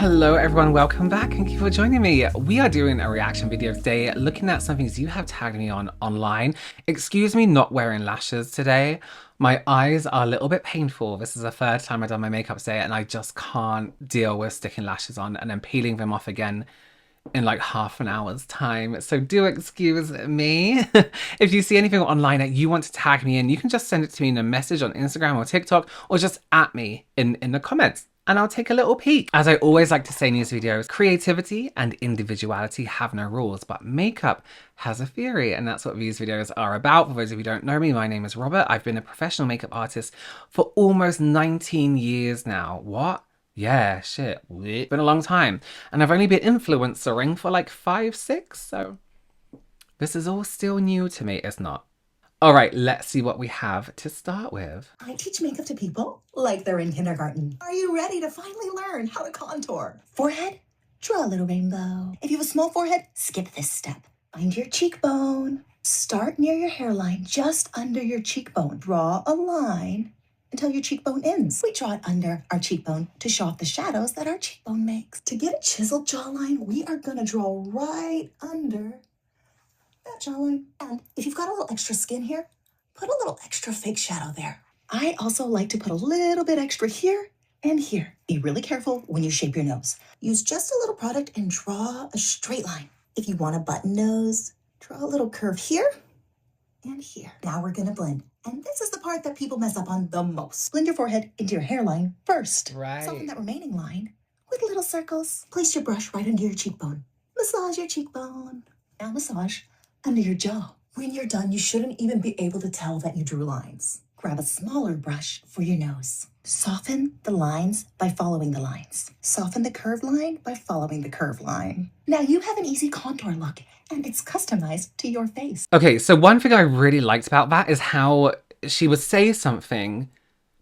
Hello everyone, welcome back. Thank you for joining me. We are doing a reaction video today, looking at some things you have tagged me on online. Excuse me not wearing lashes today. My eyes are a little bit painful. This is the third time I've done my makeup today and I just can't deal with sticking lashes on and then peeling them off again in like half an hour's time. So do excuse me. If you see anything online that you want to tag me in, you can just send it to me in a message on Instagram or TikTok, or just at me in the comments, and I'll take a little peek. As I always like to say in these videos, creativity and individuality have no rules, but makeup has a theory, and that's what these videos are about. For those of you who don't know me, my name is Robert. I've been a professional makeup artist for almost 19 years now. What? Yeah, shit. It's been a long time. And I've only been influencering for like 5, 6, so this is all still new to me. It's not. All right, let's see what we have to start with. I teach makeup to people like they're in kindergarten. Are you ready to finally learn how to contour? Forehead, draw a little rainbow. If you have a small forehead, skip this step. Find your cheekbone. Start near your hairline, just under your cheekbone. Draw a line until your cheekbone ends. We draw it under our cheekbone to show off the shadows that our cheekbone makes. To get a chiseled jawline, we are gonna draw right under that jawline. And if you've got a little extra skin here, put a little extra fake shadow there. I also like to put a little bit extra here and here. Be really careful when you shape your nose. Use just a little product and draw a straight line. If you want a button nose, draw a little curve here and here. Now we're gonna blend. And this is the part that people mess up on the most. Blend your forehead into your hairline first. Right. Soften that remaining line with little circles. Place your brush right under your cheekbone. Massage your cheekbone. Now massage under your jaw. When you're done, you shouldn't even be able to tell that you drew lines. Grab a smaller brush for your nose. Soften the lines by following the lines. Soften the curved line by following the curved line. Now you have an easy contour look, and it's customized to your face. Okay, so one thing I really liked about that is how she would say something,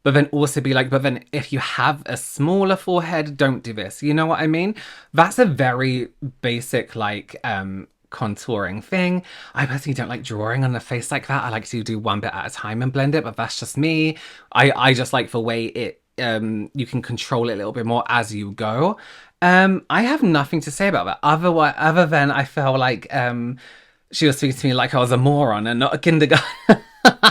but then also be like, but then if you have a smaller forehead, don't do this. You know what I mean? That's a very basic, like, contouring thing. I personally don't like drawing on the face like that. I like to do one bit at a time and blend it, but that's just me. I just like the way it you can control it a little bit more as you go. I have nothing to say about that other than I felt like she was speaking to me like I was a moron and not a kindergarten.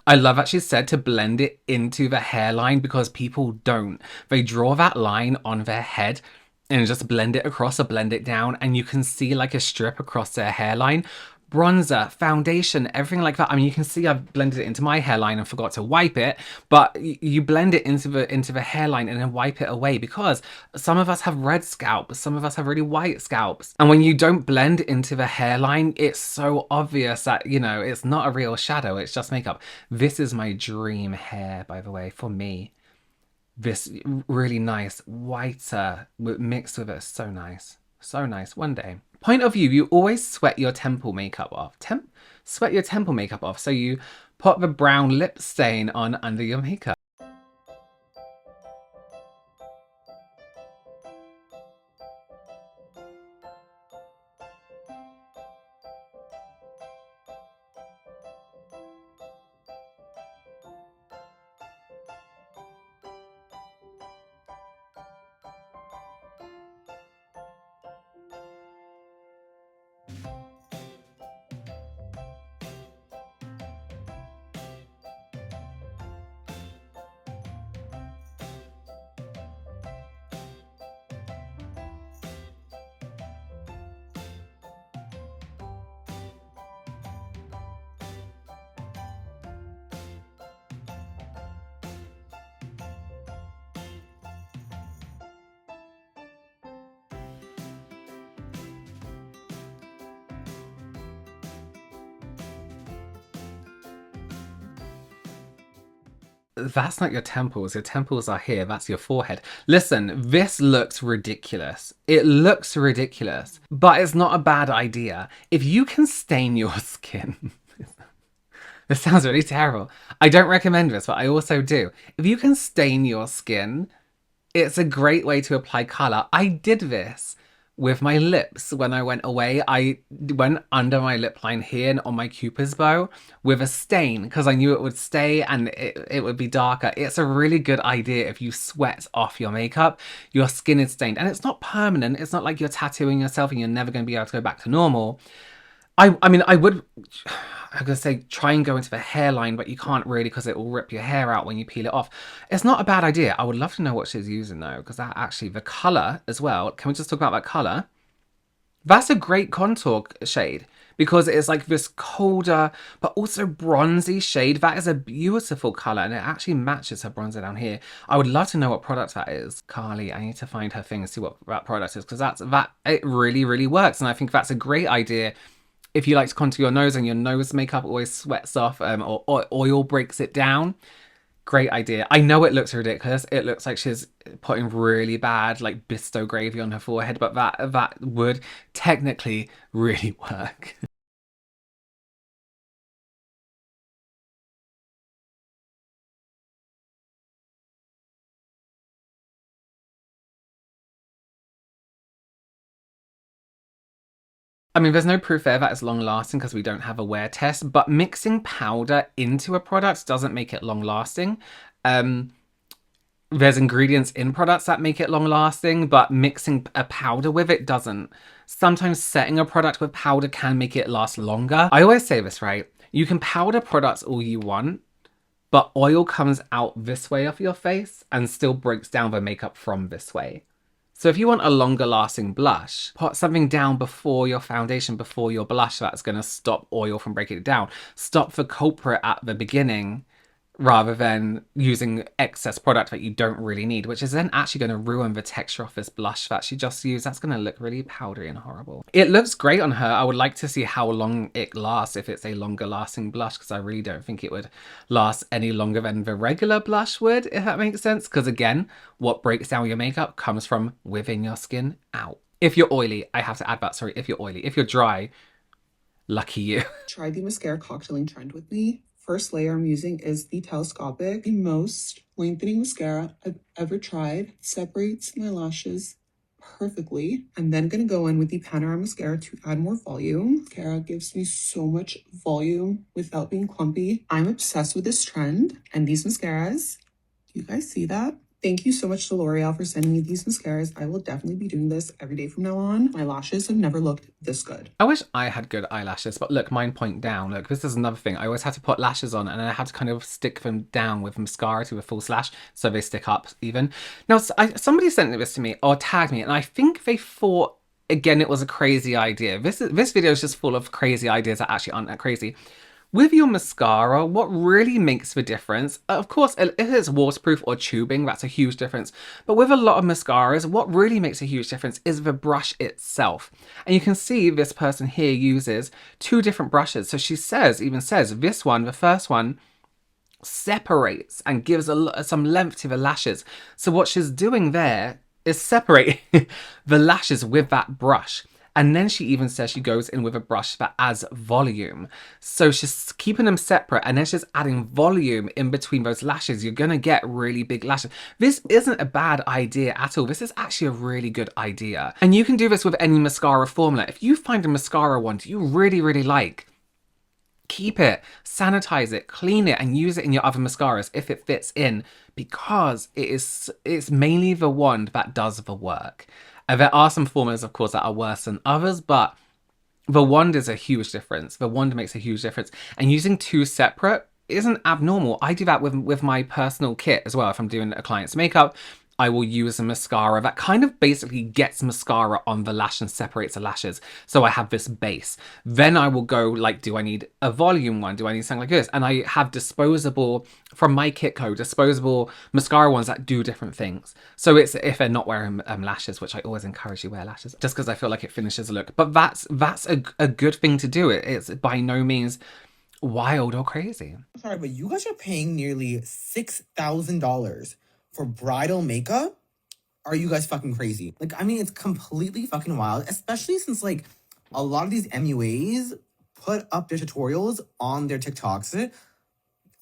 I love that she said to blend it into the hairline, because people don't. They draw that line on their head and just blend it across or blend it down, and you can see like a strip across their hairline. Bronzer, foundation, everything like that. I mean, you can see I've blended it into my hairline and forgot to wipe it, but you blend it into the hairline and then wipe it away, because some of us have red scalps, some of us have really white scalps. And when you don't blend into the hairline, it's so obvious that, you know, it's not a real shadow, it's just makeup. This is my dream hair, by the way, for me. This really nice whiter mixed with it. So nice. So nice. One day. Point of view, you always sweat your temple makeup off. Sweat your temple makeup off. So you put the brown lip stain on under your makeup. That's not your temples. Your temples are here. That's your forehead. Listen, this looks ridiculous. It looks ridiculous, but it's not a bad idea. If you can stain your skin, this sounds really terrible. I don't recommend this, but I also do. If you can stain your skin, it's a great way to apply color. I did this with my lips when I went away. I went under my lip line here and on my Cupid's bow with a stain because I knew it would stay and it would be darker. It's a really good idea if you sweat off your makeup, your skin is stained. And it's not permanent. It's not like you're tattooing yourself and you're never going to be able to go back to normal. I mean, I would, I'm gonna say try and go into the hairline, but you can't really because it will rip your hair out when you peel it off. It's not a bad idea. I would love to know what she's using though, because that actually, the colour as well. Can we just talk about that colour? That's a great contour shade because it's like this colder but also bronzy shade. That is a beautiful colour and it actually matches her bronzer down here. I would love to know what product that is. Carly, I need to find her thing and see what that product is because it really, really works. And I think that's a great idea if you like to contour your nose and your nose makeup always sweats off or oil breaks it down. Great idea. I know it looks ridiculous. It looks like she's putting really bad like Bisto gravy on her forehead, but that would technically really work. I mean, there's no proof there that it's long lasting because we don't have a wear test, but mixing powder into a product doesn't make it long lasting. There's ingredients in products that make it long lasting, but mixing a powder with it doesn't. Sometimes setting a product with powder can make it last longer. I always say this, right? You can powder products all you want, but oil comes out this way of your face and still breaks down the makeup from this way. So if you want a longer lasting blush, put something down before your foundation, before your blush that's going to stop oil from breaking it down. Stop the culprit at the beginning rather than using excess product that you don't really need, which is then actually going to ruin the texture of this blush that she just used. That's going to look really powdery and horrible. It looks great on her. I would like to see how long it lasts if it's a longer lasting blush, because I really don't think it would last any longer than the regular blush would, if that makes sense. Because again, what breaks down your makeup comes from within your skin out. If you're oily, I have to add that, sorry, if you're oily. If you're dry, lucky you. Try the mascara cocktailing trend with me. First layer I'm using is the Telescopic, the most lengthening mascara I've ever tried. Separates my lashes perfectly. I'm then going to go in with the Panorama mascara to add more volume. Mascara gives me so much volume without being clumpy. I'm obsessed with this trend and these mascaras. Do you guys see that? Thank you so much to L'Oreal for sending me these mascaras. I will definitely be doing this every day from now on. My lashes have never looked this good. I wish I had good eyelashes, but look, mine point down. Look, this is another thing. I always had to put lashes on and I had to kind of stick them down with mascara to a full slash so they stick up even. Now, somebody sent this to me or tagged me and I think they thought, again, it was a crazy idea. This video is just full of crazy ideas that actually aren't that crazy. With your mascara, what really makes the difference, of course, if it's waterproof or tubing, that's a huge difference. But with a lot of mascaras, what really makes a huge difference is the brush itself. And you can see this person here uses two different brushes. So she even says, this one, the first one, separates and gives some length to the lashes. So what she's doing there is separating the lashes with that brush. And then she even says she goes in with a brush that adds volume. So she's keeping them separate and then she's adding volume in between those lashes. You're going to get really big lashes. This isn't a bad idea at all. This is actually a really good idea. And you can do this with any mascara formula. If you find a mascara wand you really, really like, keep it, sanitize it, clean it, and use it in your other mascaras if it fits in, because it's mainly the wand that does the work. There are some formulas, of course, that are worse than others, but the wand is a huge difference. The wand makes a huge difference. And using two separate isn't abnormal. I do that with my personal kit as well. If I'm doing a client's makeup, I will use a mascara that kind of basically gets mascara on the lash and separates the lashes. So I have this base. Then I will go like, do I need a volume one? Do I need something like this? And I have disposable, from my kit code, disposable mascara ones that do different things. So it's if they're not wearing lashes, which I always encourage you wear lashes, just because I feel like it finishes a look. But that's a good thing to do. It's by no means wild or crazy. Sorry, but you guys are paying nearly $6,000 for bridal makeup? Are you guys fucking crazy? Like, I mean, it's completely fucking wild, especially since, like, a lot of these MUAs put up their tutorials on their TikToks.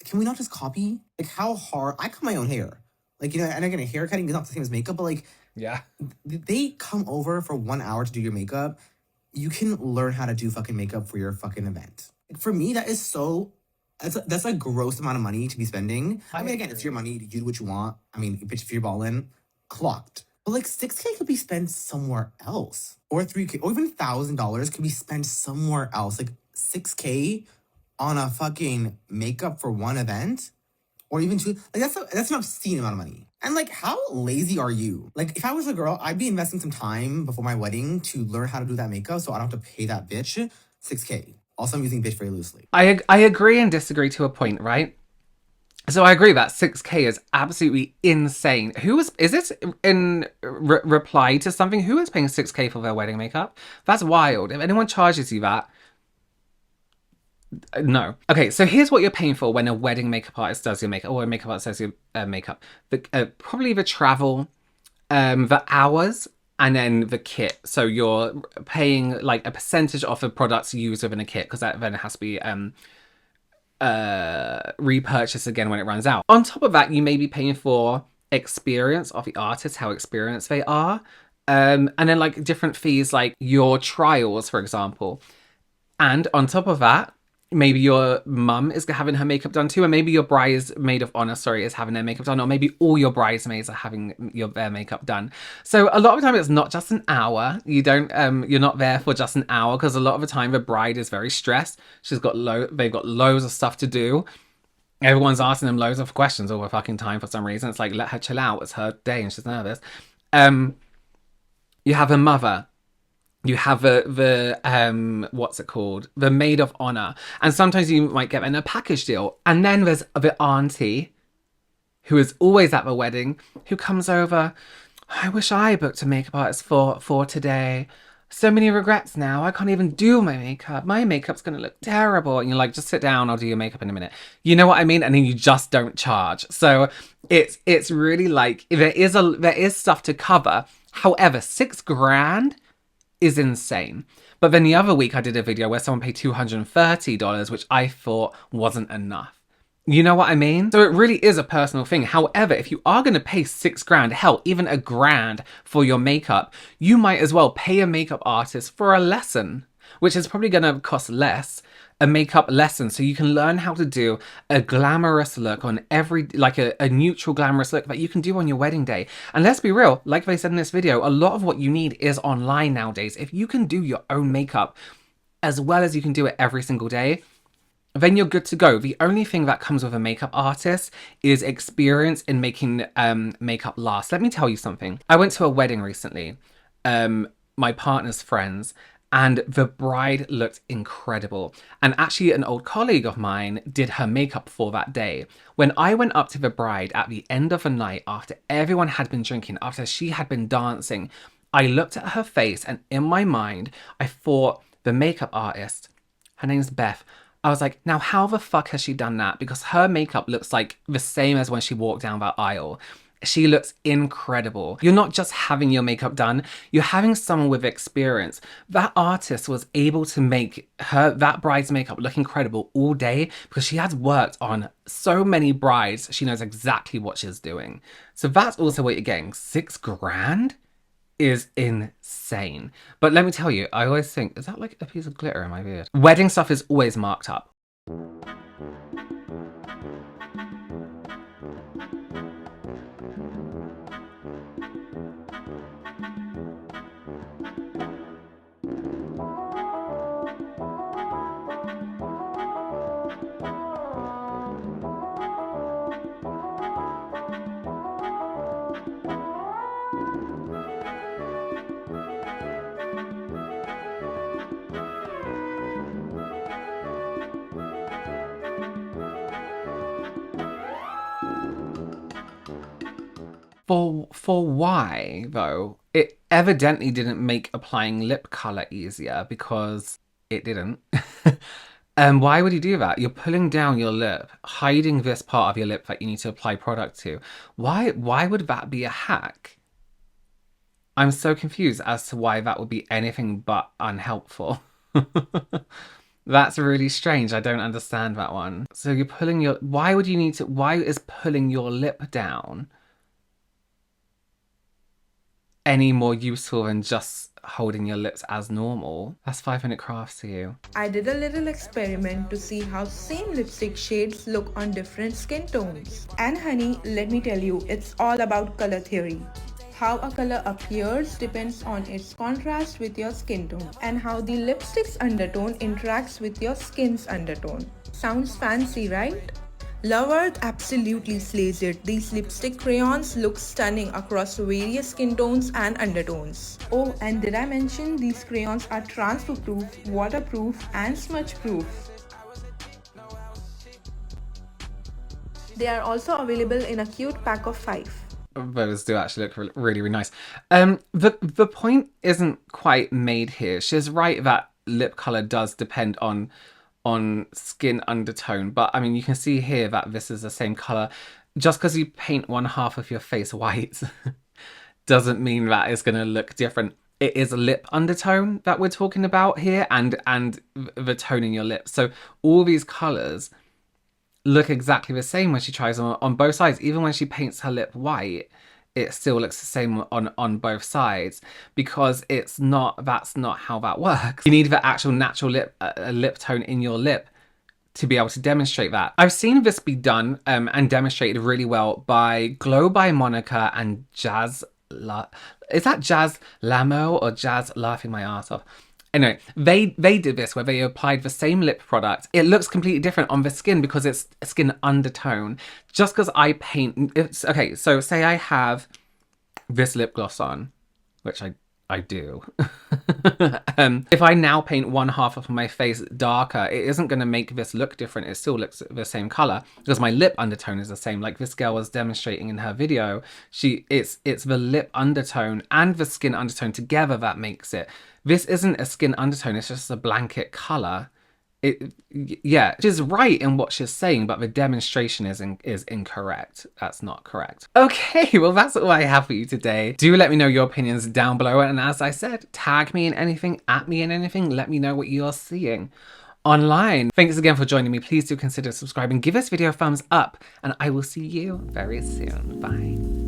Can we not just copy? Like, how hard? I cut my own hair. Like, you know, and again, haircutting is not the same as makeup, but like, Yeah. they come over for 1 hour to do your makeup. You can learn how to do fucking makeup for your fucking event. Like, for me, that is so. That's a gross amount of money to be spending. I mean, again, it's your money. You do what you want. I mean, bitch, if you're balling, clocked. But like 6K could be spent somewhere else, or 3K, or even $1,000 could be spent somewhere else. Like 6K on a fucking makeup for one event, or even two. Like that's an obscene amount of money. And like, how lazy are you? Like, if I was a girl, I'd be investing some time before my wedding to learn how to do that makeup, so I don't have to pay that bitch 6K. Also, I'm using bitch very loosely. I agree and disagree to a point, right? So I agree that 6K is absolutely insane. Is this in reply to something? Who is paying 6K for their wedding makeup? That's wild. If anyone charges you that, no. Okay, so here's what you're paying for when a wedding makeup artist does your makeup, or a makeup artist does your makeup. Probably the travel, the hours, and then the kit. So you're paying like a percentage off of products used within a kit, because that then has to be repurchased again when it runs out. On top of that, you may be paying for experience of the artist, how experienced they are. And then like different fees, like your trials, for example. And on top of that, maybe your mum is having her makeup done too, and maybe your bridesmaid of honor, is having their makeup done, or maybe all your bridesmaids are having their makeup done. So a lot of the time it's not just an hour. You're not there for just an hour, because a lot of the time the bride is very stressed. They've got loads of stuff to do. Everyone's asking them loads of questions all the fucking time for some reason. It's like, let her chill out. It's her day and she's nervous. You have a mother. You have the what's it called? The maid of honor. And sometimes you might get in a package deal. And then there's the auntie who is always at the wedding, who comes over. I wish I booked a makeup artist for today. So many regrets now. I can't even do my makeup. My makeup's gonna look terrible. And you're like, just sit down, I'll do your makeup in a minute. You know what I mean? And then you just don't charge. So it's really like there is stuff to cover. However, $6,000 is insane. But then the other week I did a video where someone paid $230, which I thought wasn't enough. You know what I mean? So it really is a personal thing. However, if you are going to pay $6,000, hell, even $1,000 for your makeup, you might as well pay a makeup artist for a lesson, which is probably going to cost less, a makeup lesson, so you can learn how to do a glamorous look on a neutral glamorous look that you can do on your wedding day. And let's be real, like they said in this video, a lot of what you need is online nowadays. If you can do your own makeup as well as you can do it every single day, then you're good to go. The only thing that comes with a makeup artist is experience in making makeup last. Let me tell you something. I went to a wedding recently, my partner's friends, and the bride looked incredible. And actually an old colleague of mine did her makeup for that day. When I went up to the bride at the end of the night, after everyone had been drinking, after she had been dancing, I looked at her face, and in my mind, I thought, the makeup artist, her name's Beth. I was like, now how the fuck has she done that? Because her makeup looks like the same as when she walked down that aisle. She looks incredible. You're not just having your makeup done, you're having someone with experience. That artist was able to make that bride's makeup look incredible all day because she has worked on so many brides. She knows exactly what she's doing. So that's also what you're getting. $6,000 is insane. But let me tell you, I always think, is that like a piece of glitter in my beard? Wedding stuff is always marked up. For why, though? It evidently didn't make applying lip color easier, because it didn't. Why would you do that? You're pulling down your lip, hiding this part of your lip that you need to apply product to. Why would that be a hack? I'm so confused as to why that would be anything but unhelpful. That's really strange. I don't understand that one. So you're pulling why is pulling your lip down any more useful than just holding your lips as normal. That's 5-minute crafts to you. I did a little experiment to see how same lipstick shades look on different skin tones. And honey, let me tell you, it's all about color theory. How a color appears depends on its contrast with your skin tone and how the lipstick's undertone interacts with your skin's undertone. Sounds fancy, right? Love Earth absolutely slays it. These lipstick crayons look stunning across various skin tones and undertones. Oh, and did I mention these crayons are transfer proof, waterproof and smudge proof. They are also available in a cute pack of 5. Those do actually look really, really nice. The point isn't quite made here. She's right that lip color does depend on skin undertone, but I mean, you can see here that this is the same color. Just because you paint one half of your face white doesn't mean that it's going to look different. It is a lip undertone that we're talking about here, and the tone in your lips. So all these colors look exactly the same when she tries them on both sides. Even when she paints her lip white, it still looks the same on both sides, because that's not how that works. You need the actual natural lip tone in your lip to be able to demonstrate that. I've seen this be done and demonstrated really well by Glow by Monica and is that Jazz Lamo or Jazz Laughing My Ass Off? Anyway, they did this where they applied the same lip product. It looks completely different on the skin because it's a skin undertone. Just because I paint, okay, so say I have this lip gloss on, which I do. If I now paint one half of my face darker, it isn't going to make this look different. It still looks the same color because my lip undertone is the same. Like this girl was demonstrating in her video, it's the lip undertone and the skin undertone together that makes it. This isn't a skin undertone, it's just a blanket color. Yeah, she's right in what she's saying, but the demonstration is incorrect. That's not correct. Okay, well, that's all I have for you today. Do let me know your opinions down below, and as I said, tag me in anything, at me in anything, let me know what you're seeing online. Thanks again for joining me. Please do consider subscribing, give this video a thumbs up, and I will see you very soon. Bye.